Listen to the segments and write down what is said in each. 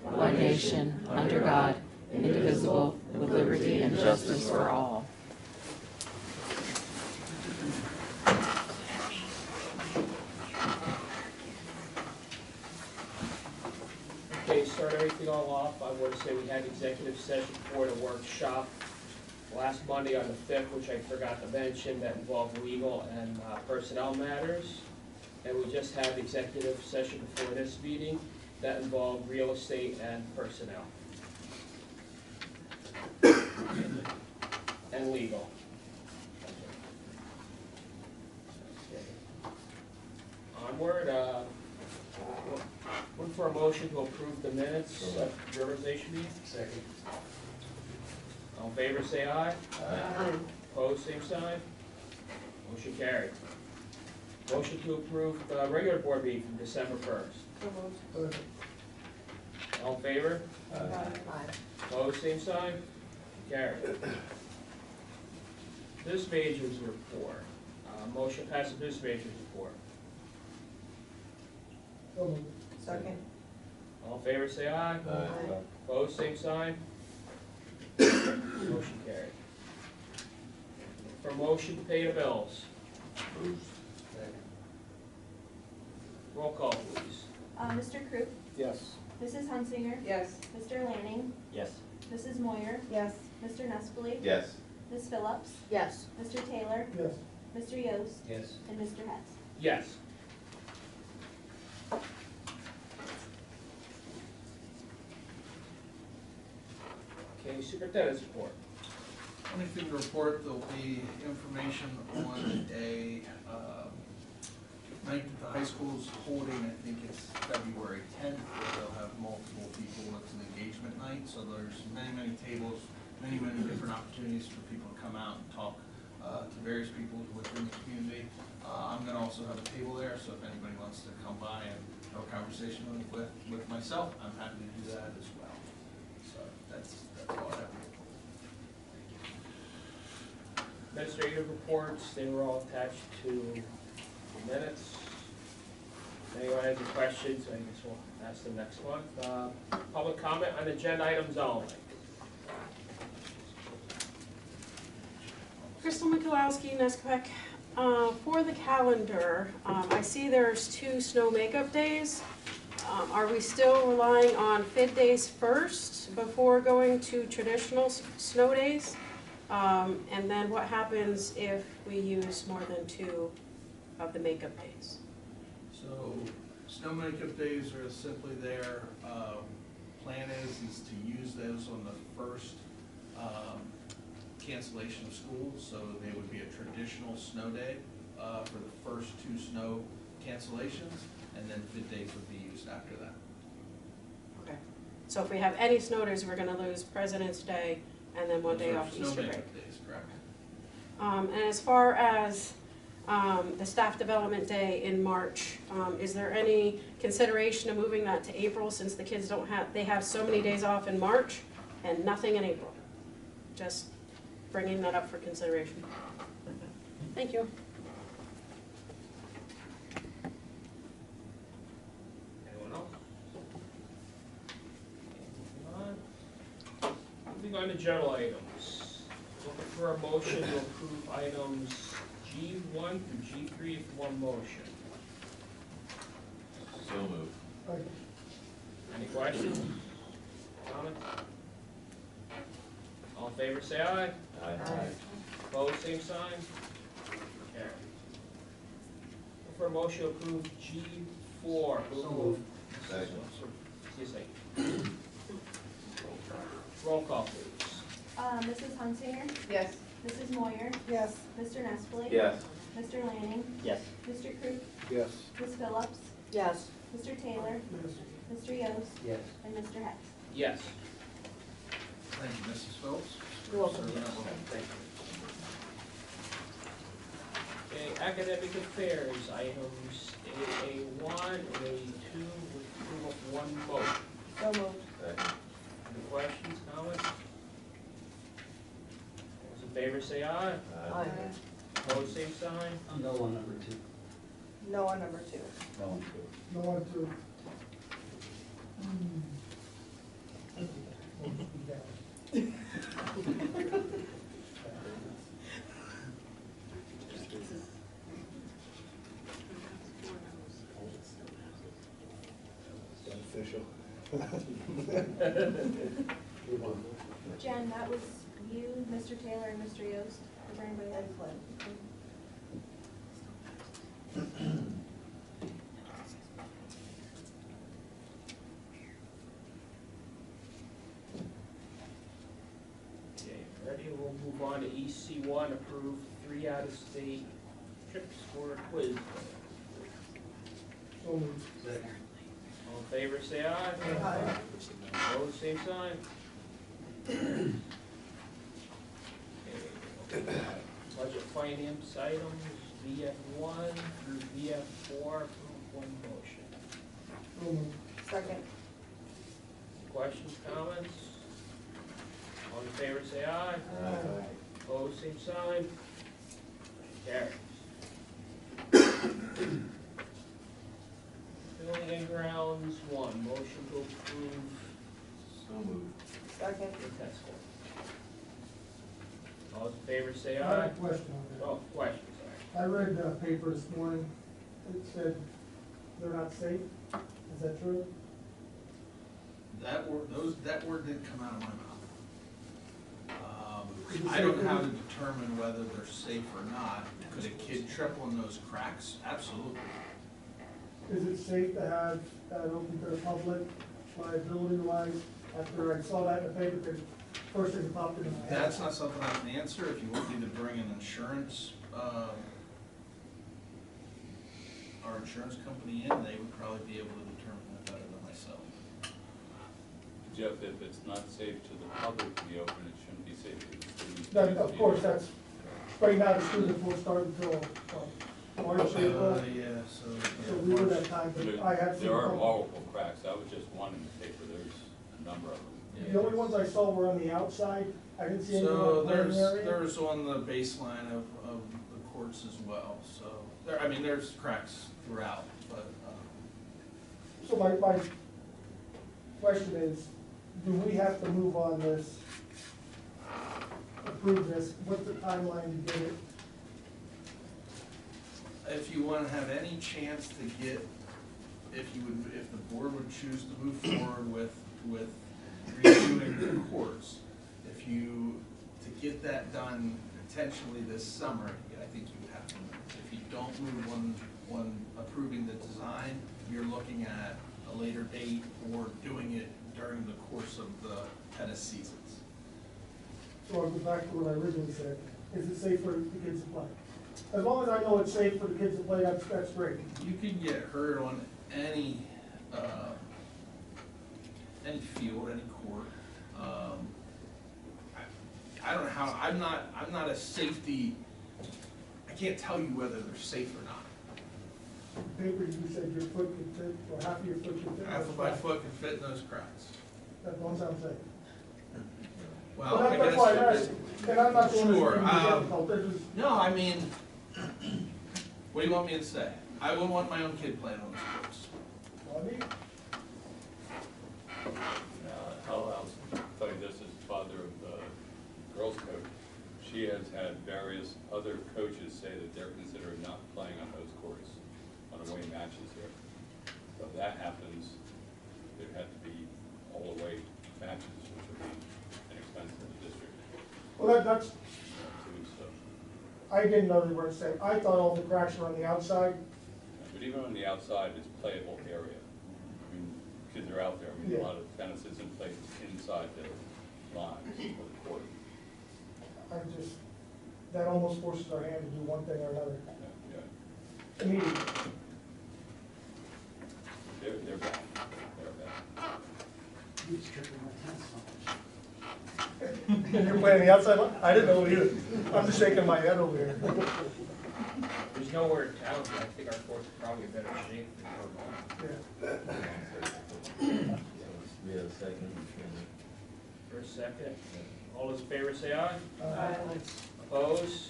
one nation, under God, indivisible, with liberty and justice for all. Okay, to start everything all off, I want to say we had executive session for the workshop last Monday on the 5th, which I forgot to mention, that involved legal and personnel matters. And we just had executive session before this meeting that involved real estate and personnel. And legal. Okay. Onward, look for a motion to approve the minutes of the reorganization meeting. Second. All in favor, say aye. Aye. Opposed, same sign. Motion carried. Motion to approve the regular board meeting from December 1st. All in favor? Opposed, same sign. Carried. Business managers report. Motion passes business managers report. Second. All in favor, say aye. Aye. Opposed, same sign. Motion carried. For motion to pay the bills. Roll call, please. Mr. Krupp, Yes. Mrs. Hunsinger, Yes. Mr. Lanning, Yes. Mrs. Moyer, Yes. Mr. Nespoli, Yes. Ms. Phillips, Yes. Mr. Taylor, Yes. Mr. Yost, Yes. and Mr. Hess. Yes. Okay, superintendent's report. Only thing to report, there'll be information on a night that the high school is holding, I think it's February 10th, where they'll have multiple people, it's an engagement night, so there's many tables, many different opportunities for people to come out and talk to various people within the community. I'm gonna also have a table there, so if anybody wants to come by and have a conversation with myself, I'm happy to do that as well. So that's all I have. Administrative reports, they were all attached to the minutes. If anyone has any questions, I guess we'll ask them next month. Public comment on agenda items only. Crystal Mikulowski, Nesquik. For the calendar, I see there's 2 snow makeup days. Are we still relying on FID days first before going to traditional snow days? And then what happens if we use more than 2 of the makeup days? So, snow makeup days are simply there. Plan is to use those on the first cancellation of school, so they would be a traditional snow day for the first 2 snow cancellations, and then FID days would be used after that. Okay. So if we have any snow days, we're gonna lose President's Day and then 1 day Those are off Easter Snow break. makeup days, correct. And as far as the staff development day in March, is there any consideration of moving that to April, since the kids they have so many days off in March and nothing in April? Just bringing that up for consideration. Thank you. Anyone else? Moving on to general items. Looking for a motion to approve items G1 through G3 with one motion. So moved. Any questions? Comments? All in favor, say aye. Aye. Opposed, same sign. Carried. Look for a motion to approve G4. So moved. Second. Excuse me. Roll call, please. Mrs. Hunsinger, Yes. Mrs. Moyer, Yes. Mr. Nespoli, Yes. Mr. Lanning, Yes. Mr. Krupp, Yes. Ms. Phillips, Yes. Mr. Taylor, Mr. Yost, Yes. and Mr. Hess. Yes. Thank you, Mrs. Phillips. You're welcome. Serving us well. Thank you. Okay, academic affairs, items A1 and A2 with approval of one motion. So moved. Second. Any questions, comments? Those in favor say aye. Aye. Opposed, same sign. No on number 2. No on number 2. No on 2. No one to. Jen, that was you, Mr. Taylor, and Mr. Yost. Is there anybody else? Excellent. Okay, ready? We'll move on to EC1, approve 3 out-of-state trips for a quiz. So moved. Second. All in favor, say aye. Aye. Opposed, same sign. Okay, budget finance items, VF1 through VF4, approve one motion. So moved. Second. Questions, comments? All in favor, say aye. Aye. Opposed, same sign. Carries. Building and grounds, 1, motion to approve So moved. Second. the test score. All in favor, say I have aye. a question on that. Oh, question, sorry. I read the paper this morning, it said they're not safe, is that true? That word didn't come out of my mouth. I don't know how to determine whether they're safe or not. Could a kid trip on those cracks? Absolutely. Is it safe to have that open to the public, liability wise? After I saw that in the paper, the first thing that popped into my head. That's not something I can answer. If you want me to bring an insurance, our insurance company in, they would probably be able to determine that better than myself. Jeff, if it's not safe to the public to be open, it shouldn't be safe to the students. That, of course, that's, right now, the students won't start until March, April, Yeah, so. so we would have time, but I have seen. There are multiple cracks. That was just one in the paper. There's a number of them. The only ones I saw were on the outside, I didn't see any So on the playing area. there's on the baseline of the courts as well, so, I mean, there's cracks throughout, but, So my question is, do we have to move on this, approve this, what's the timeline to get it? if you want to have any chance to get, if the board would choose to move forward with redoing the courts, to get that done potentially this summer, I think you would have to move. If you don't move on approving the design, you're looking at a later date or doing it during the course of the tennis seasons. So I'll go back to what I originally said, is it safe for the kids to play? As long as I know it's safe for the kids to play, that's great. You can get hurt on any field, any court. I don't know how, I'm not a safety, I can't tell you whether they're safe or not. Paper, you said your foot could fit, or half of your foot could fit. Half of my foot can fit in those cracks. That don't sound safe. Well, Well, I that's why I guess, asked, and I'm not doing this Sure, to be difficult, this is, no, I mean, what do you want me to say? I wouldn't want my own kid playing on those courts. well, I mean, I'll tell you this as father of the girls coach. She has had various other coaches say that they're considering not playing on those courts on away matches here. So if that happens, there had to be all away matches, which would be an expense to the district. well, that's, Too, so. I didn't know they weren't safe. I thought all the cracks were on the outside. But even on the outside, it's playable area. I mean, kids are out there. I mean, Yeah. a lot of tennis isn't played inside the lines of the court. I just, that almost forces our hand to do one thing or another. Yeah. Immediately. They're bad. They're bad. He's tripping my tennis ball. You're playing the outside line? I didn't know either. I'm just shaking my head over here. There's nowhere in town, but I think our court's probably in better shape than Vermont. Yeah. We have a second. For a second, all those in favor say aye. Aye. Opposed?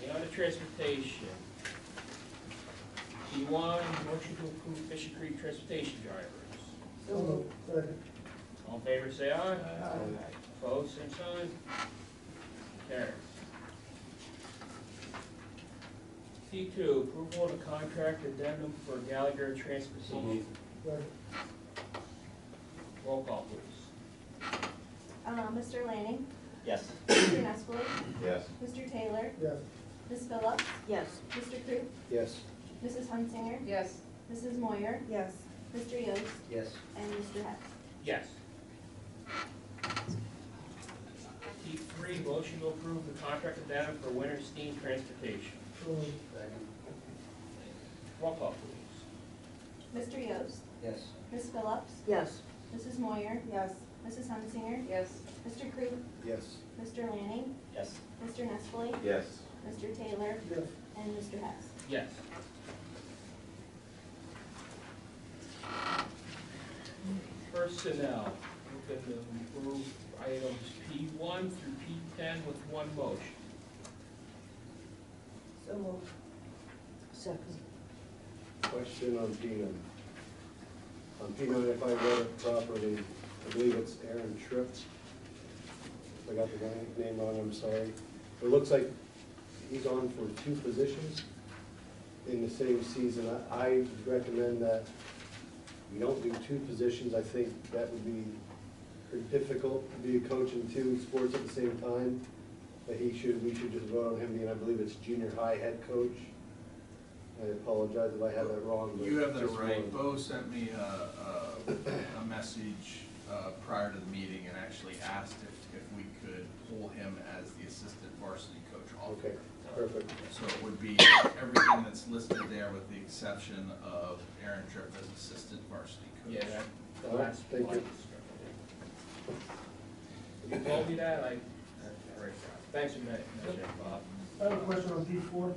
Carries. On to transportation. P1, motion to approve Fisher Creek transportation drivers. So, second. All in favor say aye. Aye. Opposed, same sign. Carries. T2, approval of the contract addendum for Gallagher Transportation. Second. Roll call, please. Mr. Lanning? Yes. Mr. Nestle? Yes. Mr. Taylor? Yes. Ms. Phillips? Yes. Mr. Coop? Yes. Mrs. Hunsinger? Yes. Mrs. Moyer? Yes. Mr. Yost? Yes. And Mr. Hess? Yes. T3, motion to approve the contract addendum for winter steam transportation. So moved. Second. Roll call, please. Mr. Yost? Yes. Ms. Phillips? Yes. Mrs. Moyer? Yes. Mrs. Hunsinger? Yes. Mr. Coop? Yes. Mr. Lanning? Yes. Mr. Nestle? Yes. Mr. Taylor? Yes. And Mr. Hess? Yes. Personnel, we're going to approve items P1 through P10 with one motion. So moved. Second. Question on P9. On P9, if I read it properly, I believe it's Aaron Tripp. If I got the name wrong, I'm sorry. It looks like he's on for 2 positions in the same season. I recommend that we don't do 2 positions. I think that would be pretty difficult to be a coach in 2 sports at the same time. That we should just vote on him being, I believe it's junior high head coach. I apologize if I have that wrong. But You have that just right. one. Bo sent me a message prior to the meeting and actually asked if we could pull him as the assistant varsity coach also. Okay, perfect. So it would be everything that's listed there with the exception of Aaron Tripp as assistant varsity coach. Yeah, that, the All right, last thank line. you. You told me that, thanks for mentioning, Bob. I have a question on P4.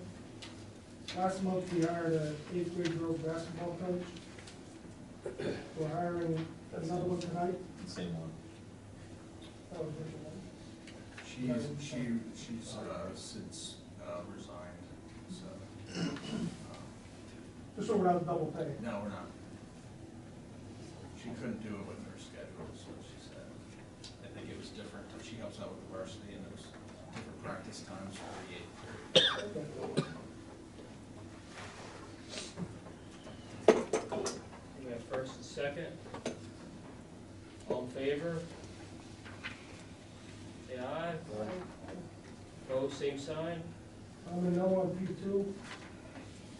Last month, we hired an 8th grade girls basketball coach. We're hiring another one tonight. Same one. That was different. She's since resigned, so. Just so we're not double pay. No, we're not. She couldn't do it with her schedule, so she said. I think it was different. She helps out with the varsity and there's different practice times for the 8th period. We have first and second. All in favor? Say aye. Opposed, same sign. I'm a no on P2.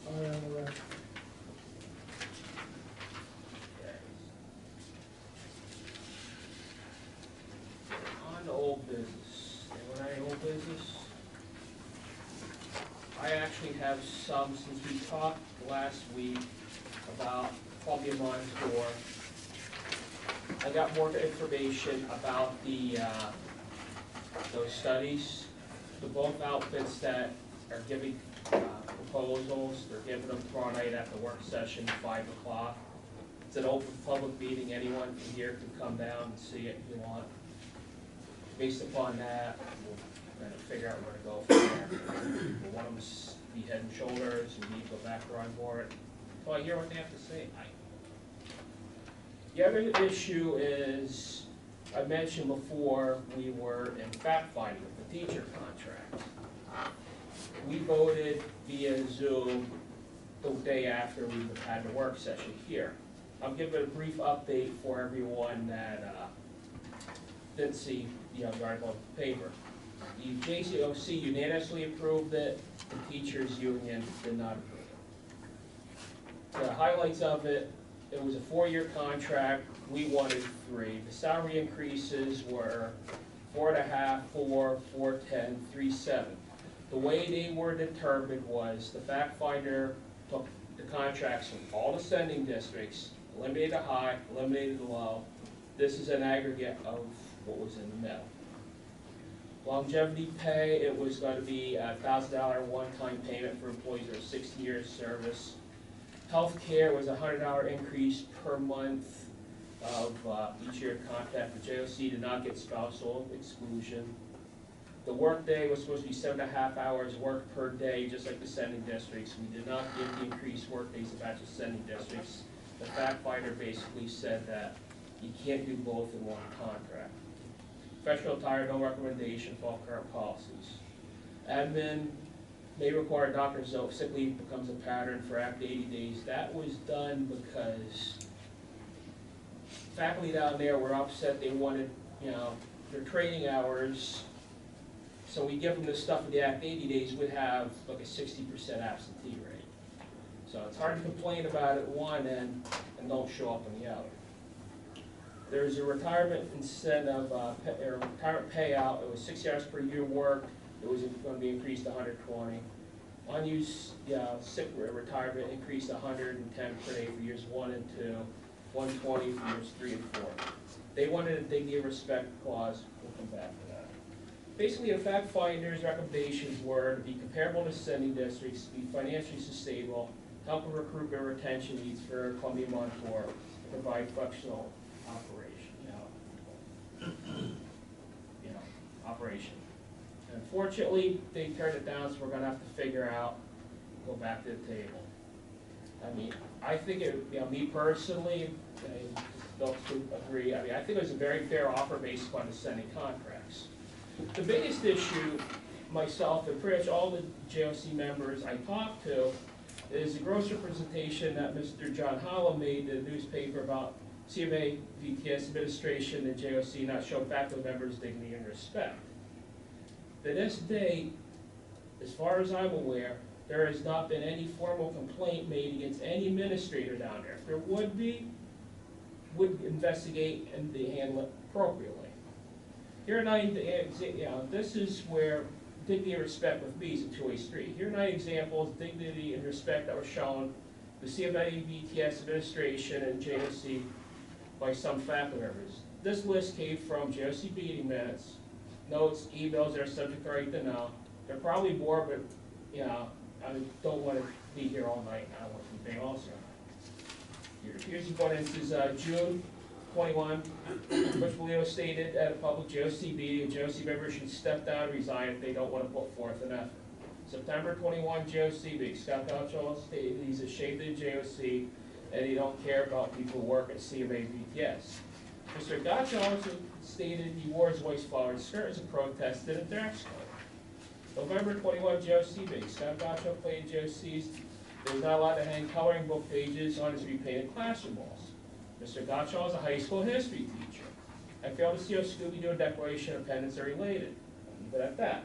I am the rest. On to old business. Anyone have any old business? I actually have some, since we talked last week about probably a month for. I got more information about the, those studies. The both outfits that are giving proposals, they're giving them tomorrow night at the work session, 5 o'clock. It's an open public meeting, anyone from here can come down and see it if you want. Based upon that, we'll kind of figure out where to go from there. One of them be Head and Shoulders, and we go back to our board. So I hear what they have to say. The other issue is, I mentioned before, we were in fact finding with the teacher contract. We voted via Zoom the day after we had the work session here. I'll give a brief update for everyone that didn't see the article in the paper. The JCOC unanimously approved it, the teachers union did not approve it. The highlights of it, it was a 4-year contract, we wanted 3. The salary increases were 4.5, 4, 4.10, 3.7. The way they were determined was the fact finder took the contracts from all the sending districts, eliminated the high, eliminated the low. This is an aggregate of what was in the middle. Longevity pay, it was going to be a $1,000 one-time payment for employees that are 60 years service. Healthcare was a $100 increase per month of each year contract. The JOC did not get spousal exclusion. The workday was supposed to be 7.5 hours work per day, just like the sending districts. We did not give the increased workdays to match the sending districts. The fact finder basically said that you can't do both in one contract. Professional attire, no recommendation for all current policies. Admin may require a doctor's note if sick leave becomes a pattern for after 80 days. That was done because faculty down there were upset, they wanted, their training hours. So we give them this stuff in the Act 80 days, would have like a 60% absentee rate. So it's hard to complain about it one end and don't show up on the other. There's a retirement incentive, or retirement payout. It was 60 hours per year work. It was going to be increased to 120. Unused sick retirement increased to 110 per day for years 1 and 2, 120 for years 3 and 4. They wanted a dignity of respect clause. We'll come back to that. Basically, the fact finders' recommendations were to be comparable to sending districts, be financially sustainable, help with recruitment retention needs for Columbia Montour, and provide functional operation. And unfortunately, they turned it down, so we're gonna have to figure out, go back to the table. I mean, I think it, me personally, don't agree. I mean, I think it was a very fair offer based upon the sending contracts. The biggest issue, myself and pretty much all the JOC members I talked to, is the gross representation that Mr. John Hollow made in the newspaper about CMA, VTS administration, and JOC not showing faculty members dignity and respect. To this date, as far as I'm aware, there has not been any formal complaint made against any administrator down there. If there would be, would investigate and handle it appropriately. Here are 9, this is where dignity and respect with me is a two-way street. Here are 9 examples of dignity and respect that were shown the CMA, VTS administration, and JOC by some faculty members. This list came from JOC meeting minutes, notes, emails that are subject to right to know. There are probably more, but I don't want to be here all night. I want to be also. Here's one. This is June 21. Butch Polito stated at a public JOC meeting, JOC members should step down and resign if they don't want to put forth an effort. September 21 JOC meeting. Scott Gottschall stated he's ashamed of the JOC and he don't care about people who work at CMA VTS. Mr. Gottschall also stated he wore his wife's flowered skirt as a protest in a dress code. November 21 JOC meeting. Scott Gottschall played JOCs. There was not allowed to hang coloring book pages on his repainted classroom walls. Mr. Gottschall is a high school history teacher. I failed to see how Scooby-Doo and Declaration of Independence are related. Leave it at that.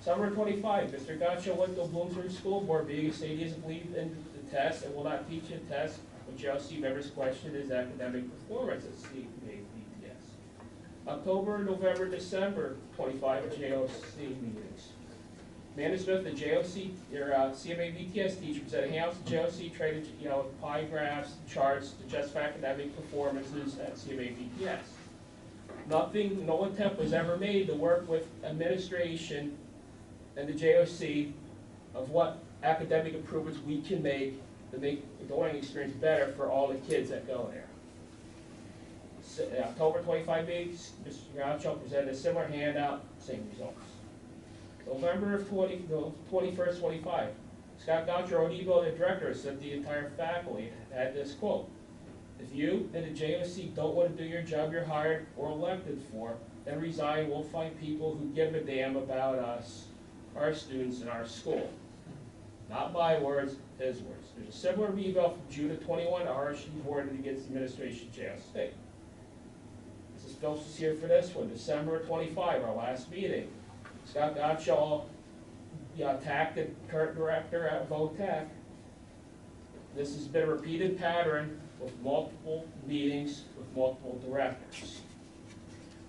Summer 25, Mr. Gottschall went to Bloomsbury School Board meeting and said he doesn't believe in the test and will not teach a test when JOC members question his academic performance at CMA VTS. October, November, December 25 JOC meetings. Amanda Smith, the JOC, your CMA VTS teacher, was at a house at JOC traded, pie graphs, charts to justify academic performances at CMA VTS. Nothing, no attempt was ever made to work with administration and the JOC of what academic improvements we can make to make the learning experience better for all the kids that go there. October 25 meetings, Mr. Gottschall presented a similar handout, same results. November of 21st, 25. Scott Gottschall, O'Neill, the director, said the entire faculty had this quote: "If you and the JOC don't want to do your job you're hired or elected for, then resign. We'll find people who give a damn about us, our students, and our school." Not my words, his words. There's a similar email from June of 21 harshly worded against the administration of JOC. Mrs. Phelps was here for this one. December of 25, our last meeting. Scott Gottschall attacked the current director at VOTEC. This has been a repeated pattern with multiple meetings with multiple directors.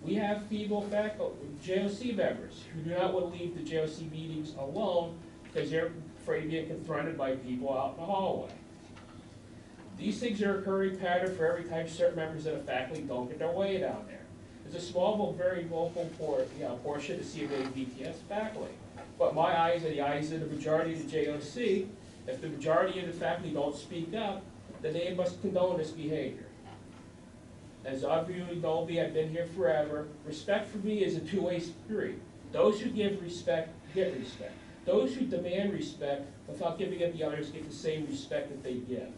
We have feeble faculty, JOC members who do not want to leave the JOC meetings alone because they're afraid of being confronted by people out in the hallway. These things are a recurring pattern for every time certain members of the faculty don't get their way down there. There's a small but very vocal portion of CMA VTS faculty. But my eyes are the eyes of the majority of the JOC. If the majority of the faculty don't speak up, then they must condone this behavior. As obviously know me, I've been here forever. Respect for me is a two-way street. Those who give respect get respect. Those who demand respect without giving it to others get the same respect that they give.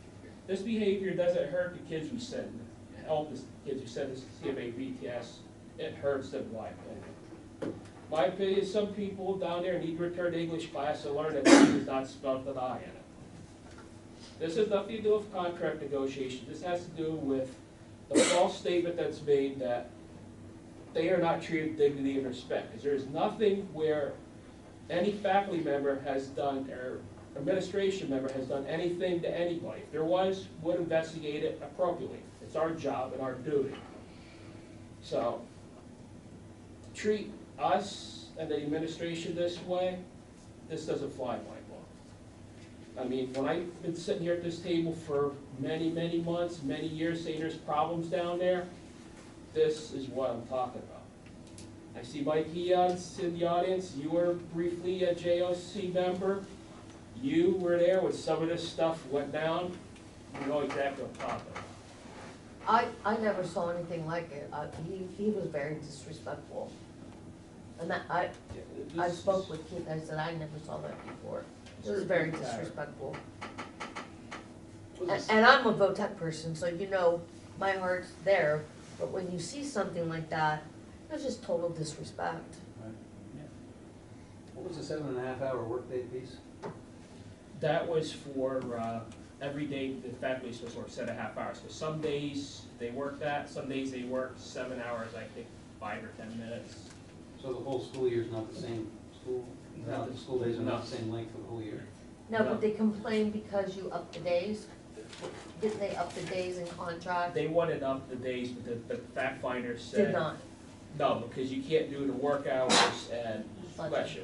This behavior doesn't hurt the kids we send, help the kids who send us to CMA VTS. It hurts them, in my opinion. My opinion is some people down there need to return to English class and learn that this is not spelled with an I in it. This has nothing to do with contract negotiations. This has to do with a false statement that's made that they are not treated with dignity and respect. Because there is nothing where any faculty member has done, or administration member has done anything to anybody. If there was, would investigate it appropriately. It's our job and our duty. So, treat us and the administration this way, this doesn't fly in my book. I mean, when I've been sitting here at this table for many, many months, many years, saying there's problems down there, this is what I'm talking about. I see Mike Eons in the audience. You were briefly a JOC member. You were there when some of this stuff went down. You know exactly what I'm talking about. I never saw anything like it. He was very disrespectful. And that, I spoke with Keith, I said, I never saw that before. It was very disrespectful. And I'm a VOTEC person, so you know, my heart's there. But when you see something like that, it was just total disrespect. Right. Yeah. What was the 7.5 hour workday piece? That was for every day the faculty is supposed to work 7.5 hours. So some days they work that, some days they work 7 hours, I think 5 or 10 minutes. So the whole school year is not the same school? No. The school days are not the same length for the whole year? No, but they complained because you upped the days. Didn't they up the days in contract? They wanted up the days, but the fact finder said. Did not. No, because you can't do the work hours and question.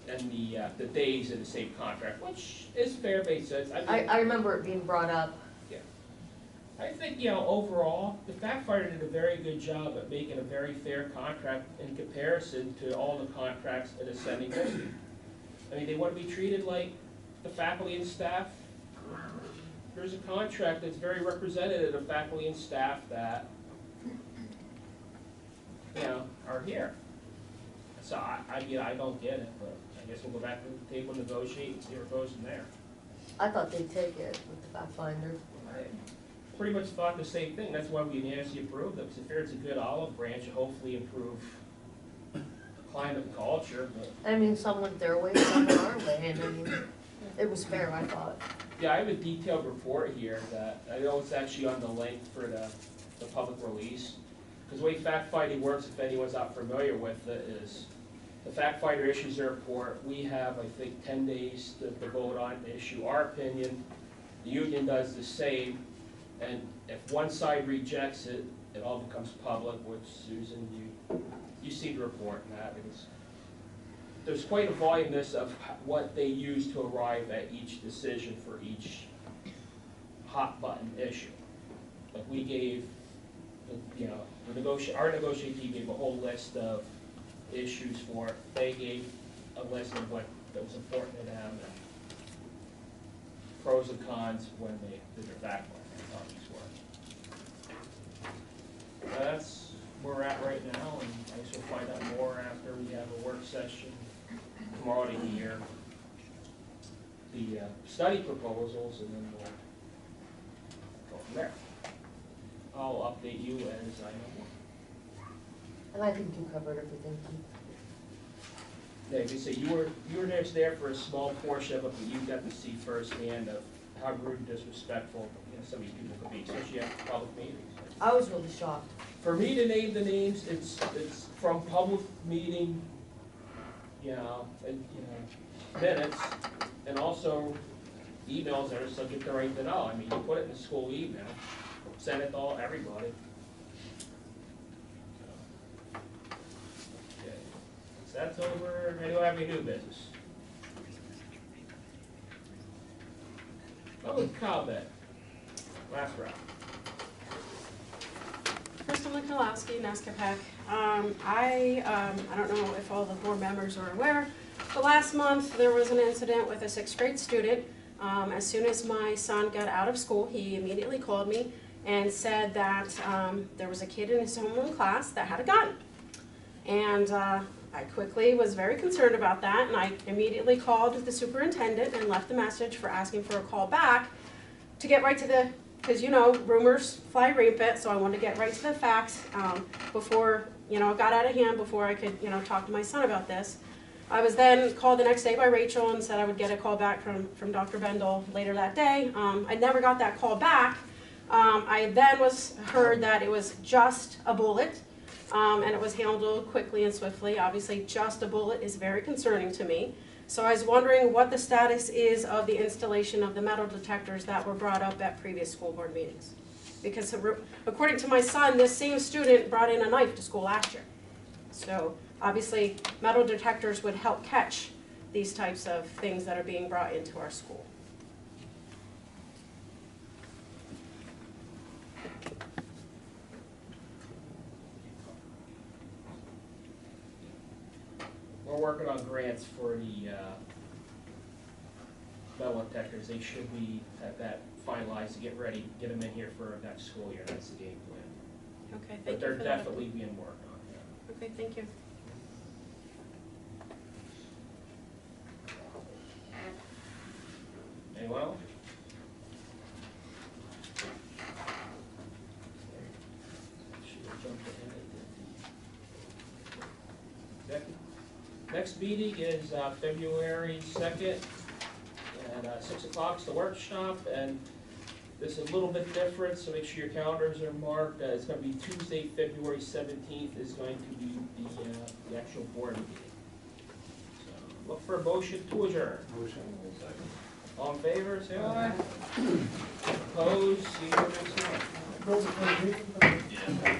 And the days in the same contract, which is fair, makes sense. I remember it being brought up. I think, you know, overall, the fact finder did a very good job at making a very fair contract in comparison to all the contracts in ascending district. I mean, they want to be treated like the faculty and staff. There's a contract that's very representative of faculty and staff that, you know, are here. So I mean, I don't get it, but I guess we'll go back to the table and negotiate and see where it goes from there. I thought they'd take it with the fact finder. I pretty much thought the same thing. That's why we unanimously approved it, because I figured it's a good olive branch and hopefully improve climate and culture. But I mean, some went their way, some went our way, and I mean, it was fair, I thought. yeah, I have a detailed report here that I know it's actually on the link for the public release. Because the way fact finding works, if anyone's not familiar with it, is the fact finder issues their report. We have, I think, 10 days to vote on, to issue our opinion. The union does the same. And if one side rejects it, it all becomes public, which, Susan, you see the report in that. There's quite a voluminous of what they use to arrive at each decision for each hot button issue. Like we gave, you know, our negotiating team gave a whole list of issues for it. They gave a list of what that was important to them, and pros and cons when they did their fact line. That's where we're at right now, and I guess we'll find out more after we have a work session tomorrow to hear the study proposals, and then we'll go from there. I'll update you as I know more. And I think you covered everything. Yeah, like I say, you were just there for a small portion of it, but you got to see firsthand of how rude and disrespectful, you know, some of these people could be, especially at public meetings. I was really shocked. For me to name the names, it's from public meeting, you know, and, you know, minutes, and also emails that are subject to right to know. I mean, you put it in the school email, send it to everybody. Okay, so that's over. Anyone have any new business? Public comment. Last round. Crystal Nikolowski, Nescapeck. I don't know if all the board members are aware, but last month there was an incident with a 6th grade student. As soon as my son got out of school, he immediately called me and said that there was a kid in his homeroom class that had a gun. And I quickly was very concerned about that, and I immediately called the superintendent and left a message for asking for a call back to get right to the, because you know, rumors fly rampant, so I wanted to get right to the facts before, you know, it got out of hand, before I could, you know, talk to my son about this. I was then called the next day by Rachel and said I would get a call back from Dr. Bendel later that day. I never got that call back, I then heard that it was just a bullet, and it was handled quickly and swiftly. Obviously, just a bullet is very concerning to me. So I was wondering what the status is of the installation of the metal detectors that were brought up at previous school board meetings. Because according to my son, this same student brought in a knife to school last year. So obviously, metal detectors would help catch these types of things that are being brought into our school. We're working on grants for the metal detectors. They should be at that finalized to get ready, get them in here for next school year. That's the game plan. Okay, But thank you they're for that. definitely being worked on, yeah. Okay, thank you. Anyone else? Should have jumped ahead. Next meeting is February 2nd at 6 o'clock. It's the workshop, and this is a little bit different, so make sure your calendars are marked. It's going to be Tuesday, February 17th is going to be the actual board meeting. So look for a motion to adjourn. Motion. All in favor, say aye. Opposed, see you next month. Yeah.